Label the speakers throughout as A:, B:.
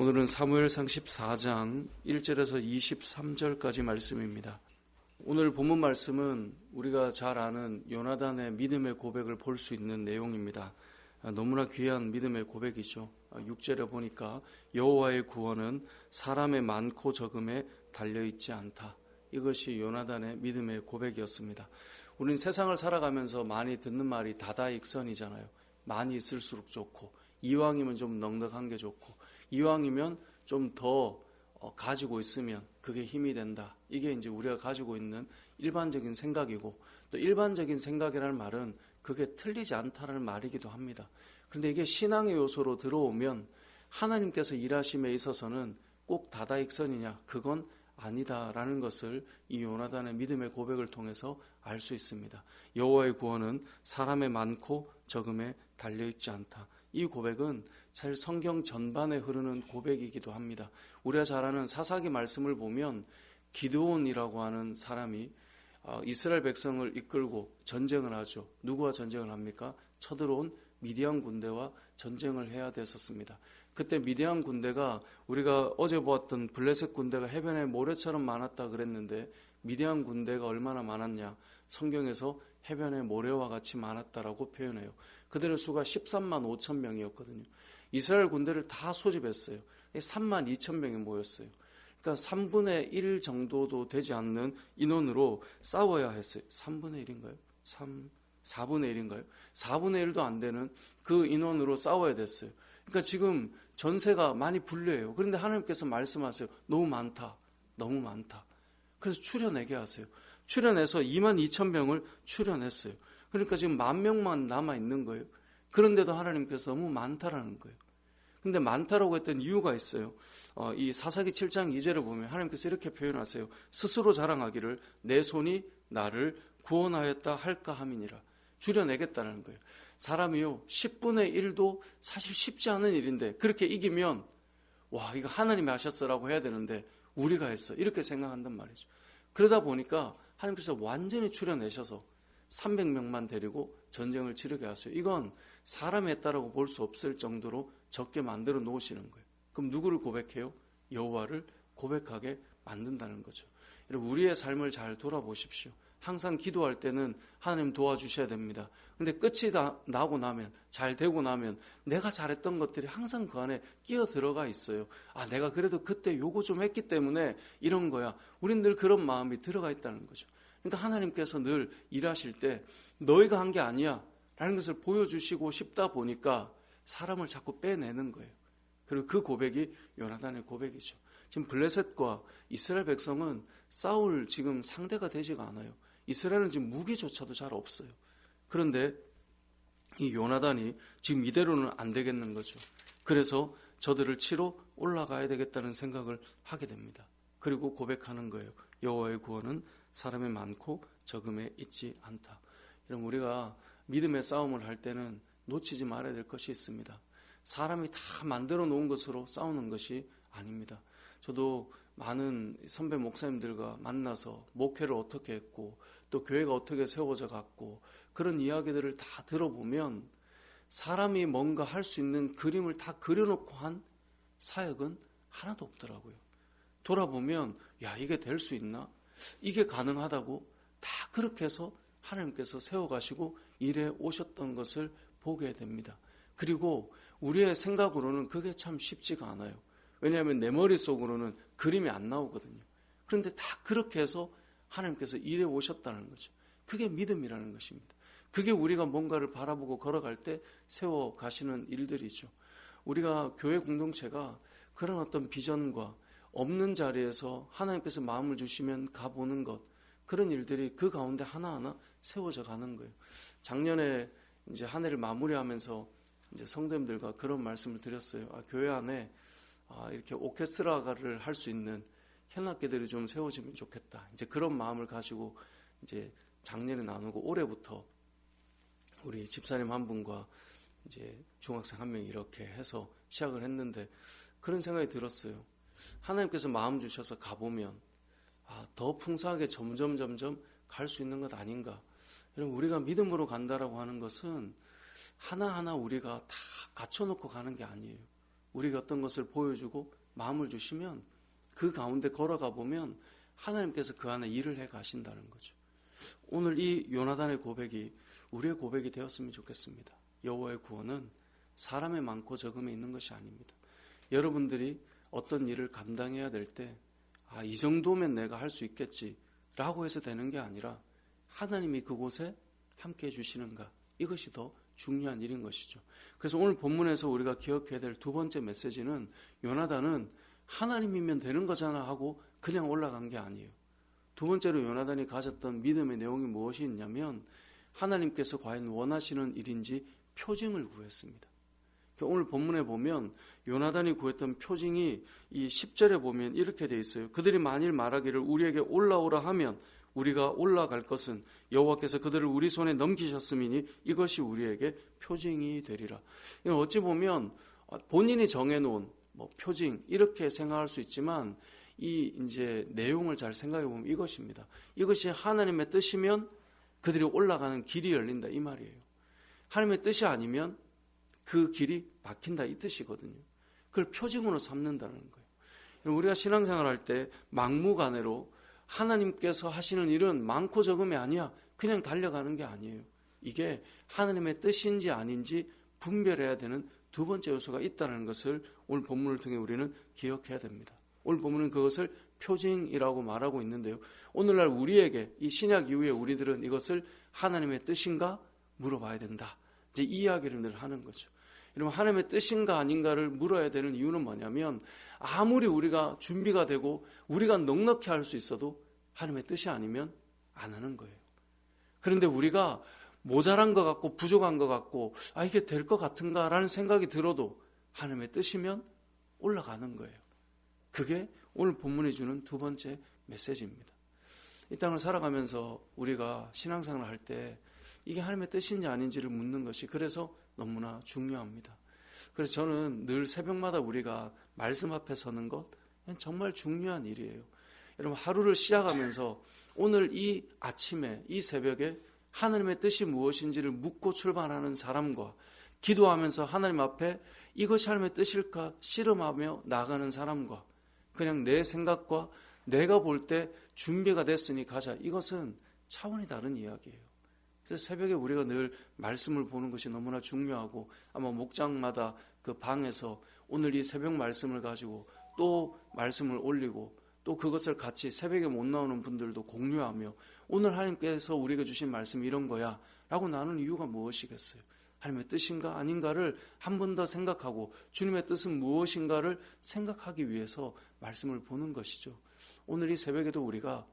A: 오늘은 사무엘상 14장 1절에서 23절까지 말씀입니다. 오늘 본문 말씀은 우리가 잘 아는 요나단의 믿음의 고백을 볼 수 있는 내용입니다. 너무나 귀한 믿음의 고백이죠. 6절에 보니까 여호와의 구원은 사람의 많고 적음에 달려있지 않다. 이것이 요나단의 믿음의 고백이었습니다. 우린 세상을 살아가면서 많이 듣는 말이 다다익선이잖아요. 많이 있을수록 좋고, 이왕이면 좀 넉넉한 게 좋고, 이왕이면 좀 더 가지고 있으면 그게 힘이 된다. 이게 이제 우리가 가지고 있는 일반적인 생각이고, 또 일반적인 생각이라는 말은 그게 틀리지 않다는 말이기도 합니다. 그런데 이게 신앙의 요소로 들어오면 하나님께서 일하심에 있어서는 꼭 다다익선이냐? 그건 아니다라는 것을 이 요나단의 믿음의 고백을 통해서 알 수 있습니다. 여호와의 구원은 사람의 많고 적음에 달려있지 않다. 이 고백은 사실 성경 전반에 흐르는 고백이기도 합니다. 우리가 잘 아는 사사기 말씀을 보면 기드온이라고 하는 사람이 이스라엘 백성을 이끌고 전쟁을 하죠. 누구와 전쟁을 합니까? 쳐들어온 미디안 군대와 전쟁을 해야 됐었습니다. 그때 미디안 군대가 우리가 어제 보았던 블레셋 군대가 해변에 모래처럼 많았다 그랬는데 미디안 군대가 얼마나 많았냐? 성경에서 해변에 모래와 같이 많았다라고 표현해요. 그들의 수가 13만 5천 명이었거든요. 이스라엘 군대를 다 소집했어요. 3만 2천 명이 모였어요. 그러니까 3분의 1 정도도 되지 않는 인원으로 싸워야 했어요. 3분의 1인가요? 4분의 1인가요? 4분의 1도 안 되는 그 인원으로 싸워야 됐어요. 그러니까 지금 전세가 많이 불려요. 그런데 하나님께서 말씀하세요. 너무 많다. 너무 많다. 그래서 추려내게 하세요. 추려내서 2만 2천 명을 추려냈어요. 그러니까 지금 10,000명만 남아있는 거예요. 그런데도 하나님께서 너무 많다라는 거예요. 근데 많다라고 했던 이유가 있어요. 이 사사기 7장 2절을 보면 하나님께서 이렇게 표현하세요. 스스로 자랑하기를 내 손이 나를 구원하였다 할까 함이니라. 줄여내겠다는 거예요. 사람이요 10분의 1도 사실 쉽지 않은 일인데 그렇게 이기면 와 이거 하나님이 하셨어라고 해야 되는데 우리가 했어 이렇게 생각한단 말이죠. 그러다 보니까 하나님께서 완전히 줄여내셔서 300명만 데리고 전쟁을 치르게 하세요. 이건 사람이 했다라고 볼 수 없을 정도로 적게 만들어 놓으시는 거예요. 그럼 누구를 고백해요? 여호와를 고백하게 만든다는 거죠. 여러분 우리의 삶을 잘 돌아보십시오. 항상 기도할 때는 하나님 도와주셔야 됩니다. 근데 끝이 나고 나면 잘 되고 나면 내가 잘했던 것들이 항상 그 안에 끼어 들어가 있어요. 아 내가 그래도 그때 요거 좀 했기 때문에 이런 거야. 우린 늘 그런 마음이 들어가 있다는 거죠. 그러니까 하나님께서 늘 일하실 때 너희가 한 게 아니야 라는 것을 보여주시고 싶다 보니까 사람을 자꾸 빼내는 거예요. 그리고 그 고백이 요나단의 고백이죠. 지금 블레셋과 이스라엘 백성은 싸울 지금 상대가 되지가 않아요. 이스라엘은 지금 무기조차도 잘 없어요. 그런데 이 요나단이 지금 이대로는 안 되겠는 거죠. 그래서 저들을 치러 올라가야 되겠다는 생각을 하게 됩니다. 그리고 고백하는 거예요. 여호와의 구원은 사람이 많고 적음에 있지 않다. 여러분 우리가 믿음의 싸움을 할 때는 놓치지 말아야 될 것이 있습니다. 사람이 다 만들어 놓은 것으로 싸우는 것이 아닙니다. 저도 많은 선배 목사님들과 만나서 목회를 어떻게 했고 또 교회가 어떻게 세워져 갔고 그런 이야기들을 다 들어보면 사람이 뭔가 할 수 있는 그림을 다 그려놓고 한 사역은 하나도 없더라고요. 돌아보면 야 이게 될 수 있나? 이게 가능하다고 다 그렇게 해서 하나님께서 세워가시고 일해 오셨던 것을 보게 됩니다. 그리고 우리의 생각으로는 그게 참 쉽지가 않아요. 왜냐하면 내 머릿속으로는 그림이 안 나오거든요. 그런데 다 그렇게 해서 하나님께서 일해 오셨다는 거죠. 그게 믿음이라는 것입니다. 그게 우리가 뭔가를 바라보고 걸어갈 때 세워가시는 일들이죠. 우리가 교회 공동체가 그런 어떤 비전과 없는 자리에서 하나님께서 마음을 주시면 가보는 것, 그런 일들이 그 가운데 하나하나 세워져 가는 거예요. 작년에 이제 한 해를 마무리하면서 이제 성도님들과 그런 말씀을 드렸어요. 교회 안에 이렇게 오케스트라를 할 수 있는 현악기들이 좀 세워지면 좋겠다. 이제 그런 마음을 가지고 이제 작년에 나누고 올해부터 우리 집사님 한 분과 이제 중학생 한 명 이렇게 해서 시작을 했는데 그런 생각이 들었어요. 하나님께서 마음 주셔서 가보면 더 풍성하게 점점 갈 수 있는 것 아닌가. 여러분 우리가 믿음으로 간다라고 하는 것은 하나하나 우리가 다 갖춰놓고 가는 게 아니에요. 우리가 어떤 것을 보여주고 마음을 주시면 그 가운데 걸어가 보면 하나님께서 그 안에 일을 해 가신다는 거죠. 오늘 이 요나단의 고백이 우리의 고백이 되었으면 좋겠습니다. 여호와의 구원은 사람의 많고 적음에 있는 것이 아닙니다. 여러분들이 어떤 일을 감당해야 될 때 이 정도면 내가 할 수 있겠지라고 해서 되는 게 아니라 하나님이 그곳에 함께해 주시는가, 이것이 더 중요한 일인 것이죠. 그래서 오늘 본문에서 우리가 기억해야 될 두 번째 메시지는 요나단은 하나님이면 되는 거잖아 하고 그냥 올라간 게 아니에요. 두 번째로 요나단이 가졌던 믿음의 내용이 무엇이 있냐면 하나님께서 과연 원하시는 일인지 표징을 구했습니다. 오늘 본문에 보면 요나단이 구했던 표징이 이 10절에 보면 이렇게 돼 있어요. 그들이 만일 말하기를 우리에게 올라오라 하면 우리가 올라갈 것은 여호와께서 그들을 우리 손에 넘기셨음이니 이것이 우리에게 표징이 되리라. 어찌 보면 본인이 정해놓은 표징 이렇게 생각할 수 있지만 이 이제 내용을 잘 생각해 보면 이것입니다. 이것이 하나님의 뜻이면 그들이 올라가는 길이 열린다 이 말이에요. 하나님의 뜻이 아니면 그 길이 막힌다 이 뜻이거든요. 그걸 표징으로 삼는다는 거예요. 우리가 신앙생활할 때 막무가내로 하나님께서 하시는 일은 많고 적음이 아니야 그냥 달려가는 게 아니에요. 이게 하나님의 뜻인지 아닌지 분별해야 되는 두 번째 요소가 있다는 것을 오늘 본문을 통해 우리는 기억해야 됩니다. 오늘 본문은 그것을 표징이라고 말하고 있는데요. 오늘날 우리에게 이 신약 이후에 우리들은 이것을 하나님의 뜻인가 물어봐야 된다. 이제 이 이야기를 늘 하는 거죠. 여러분 하나님의 뜻인가 아닌가를 물어야 되는 이유는 뭐냐면 아무리 우리가 준비가 되고 우리가 넉넉히 할 수 있어도 하나님의 뜻이 아니면 안 하는 거예요. 그런데 우리가 모자란 것 같고 부족한 것 같고 이게 될 것 같은가라는 생각이 들어도 하나님의 뜻이면 올라가는 거예요. 그게 오늘 본문이 주는 두 번째 메시지입니다. 이 땅을 살아가면서 우리가 신앙생활을 할 때 이게 하나님의 뜻인지 아닌지를 묻는 것이 그래서 너무나 중요합니다. 그래서 저는 늘 새벽마다 우리가 말씀 앞에 서는 것 정말 중요한 일이에요. 여러분 하루를 시작하면서 오늘 이 아침에 이 새벽에 하나님의 뜻이 무엇인지를 묻고 출발하는 사람과 기도하면서 하나님 앞에 이것이 하나님의 뜻일까 씨름하며 나가는 사람과 그냥 내 생각과 내가 볼 때 준비가 됐으니 가자, 이것은 차원이 다른 이야기예요. 그래서 새벽에 우리가 늘 말씀을 보는 것이 너무나 중요하고 아마 목장마다 그 방에서 오늘 이 새벽 말씀을 가지고 또 말씀을 올리고 또 그것을 같이 새벽에 못 나오는 분들도 공유하며 오늘 하나님께서 우리에게 주신 말씀이 이런 거야 라고 나누는 이유가 무엇이겠어요? 하나님의 뜻인가 아닌가를 한 번 더 생각하고 주님의 뜻은 무엇인가를 생각하기 위해서 말씀을 보는 것이죠. 오늘 이 새벽에도 우리가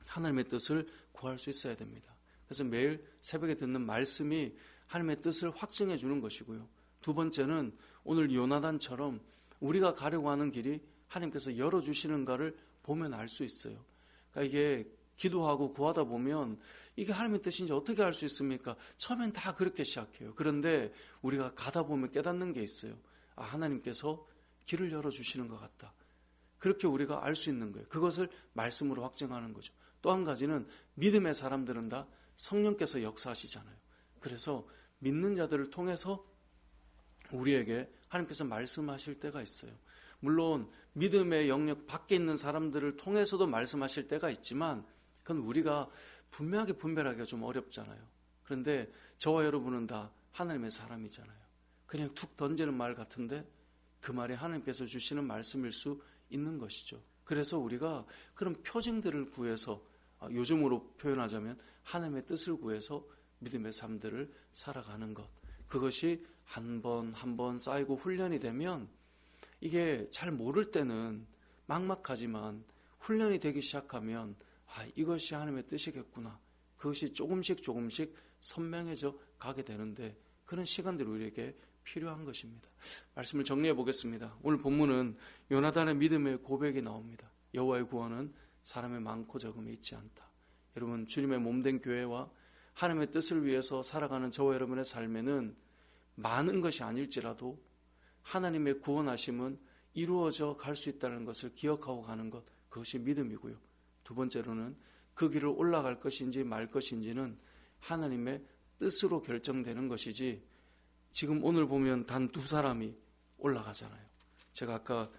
A: 하나님의 뜻을 구할 수 있어야 됩니다. 그래서 매일 새벽에 듣는 말씀이 하나님의 뜻을 확증해 주는 것이고요. 두 번째는 오늘 요나단처럼 우리가 가려고 하는 길이 하나님께서 열어주시는가를 보면 알 수 있어요. 그러니까 이게 기도하고 구하다 보면 이게 하나님의 뜻인지 어떻게 알 수 있습니까? 처음엔 다 그렇게 시작해요. 그런데 우리가 가다 보면 깨닫는 게 있어요. 하나님께서 길을 열어주시는 것 같다. 그렇게 우리가 알 수 있는 거예요. 그것을 말씀으로 확증하는 거죠. 또 한 가지는 믿음의 사람들은 다 성령께서 역사하시잖아요. 그래서 믿는 자들을 통해서 우리에게 하나님께서 말씀하실 때가 있어요. 물론 믿음의 영역 밖에 있는 사람들을 통해서도 말씀하실 때가 있지만 그건 우리가 분명하게 분별하기가 좀 어렵잖아요. 그런데 저와 여러분은 다 하나님의 사람이잖아요. 그냥 툭 던지는 말 같은데 그 말이 하나님께서 주시는 말씀일 수 있는 것이죠. 그래서 우리가 그런 표징들을 구해서 요즘으로 표현하자면 하나님의 뜻을 구해서 믿음의 삶들을 살아가는 것, 그것이 한 번 한 번 쌓이고 훈련이 되면 이게 잘 모를 때는 막막하지만 훈련이 되기 시작하면 이것이 하나님의 뜻이겠구나. 그것이 조금씩 선명해져 가게 되는데 그런 시간들이 우리에게 필요한 것입니다. 말씀을 정리해 보겠습니다. 오늘 본문은 요나단의 믿음의 고백이 나옵니다. 여호와의 구원은 사람의 많고 적음에 있지 않다. 여러분 주님의 몸된 교회와 하나님의 뜻을 위해서 살아가는 저와 여러분의 삶에는 많은 것이 아닐지라도 하나님의 구원하심은 이루어져 갈 수 있다는 것을 기억하고 가는 것, 그것이 믿음이고요. 두 번째로는 그 길을 올라갈 것인지 말 것인지는 하나님의 뜻으로 결정되는 것이지 지금 오늘 보면 단 두 사람이 올라가잖아요. 제가 아까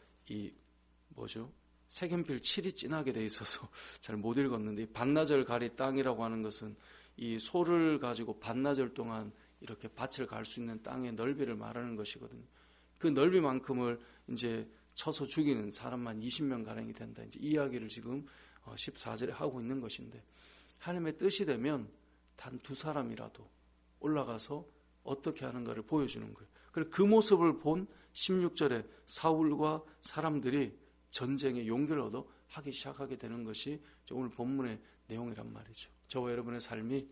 A: 색연필 칠이 진하게 돼 있어서 잘 못 읽었는데, 반나절 가리 땅이라고 하는 것은 이 소를 가지고 반나절 동안 이렇게 밭을 갈 수 있는 땅의 넓이를 말하는 것이거든요. 그 넓이만큼을 이제 쳐서 죽이는 사람만 20명 가량이 된다. 이제 이 이야기를 지금 14절에 하고 있는 것인데, 하나님의 뜻이 되면 단 2사람이라도 올라가서 어떻게 하는가를 보여주는 거예요. 그래서 그 모습을 본 16절에 사울과 사람들이 전쟁에 용기를 얻어 하기 시작하게 되는 것이 오늘 본문의 내용이란 말이죠. 저와 여러분의 삶이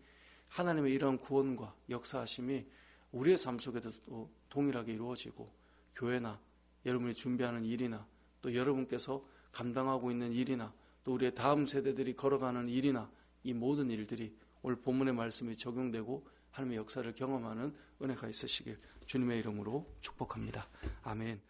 A: 하나님의 이러한 구원과 역사하심이 우리의 삶 속에도 또 동일하게 이루어지고, 교회나 여러분이 준비하는 일이나 또 여러분께서 감당하고 있는 일이나 또 우리의 다음 세대들이 걸어가는 일이나, 이 모든 일들이 오늘 본문의 말씀이 적용되고 하나님의 역사를 경험하는 은혜가 있으시길 주님의 이름으로 축복합니다. 아멘.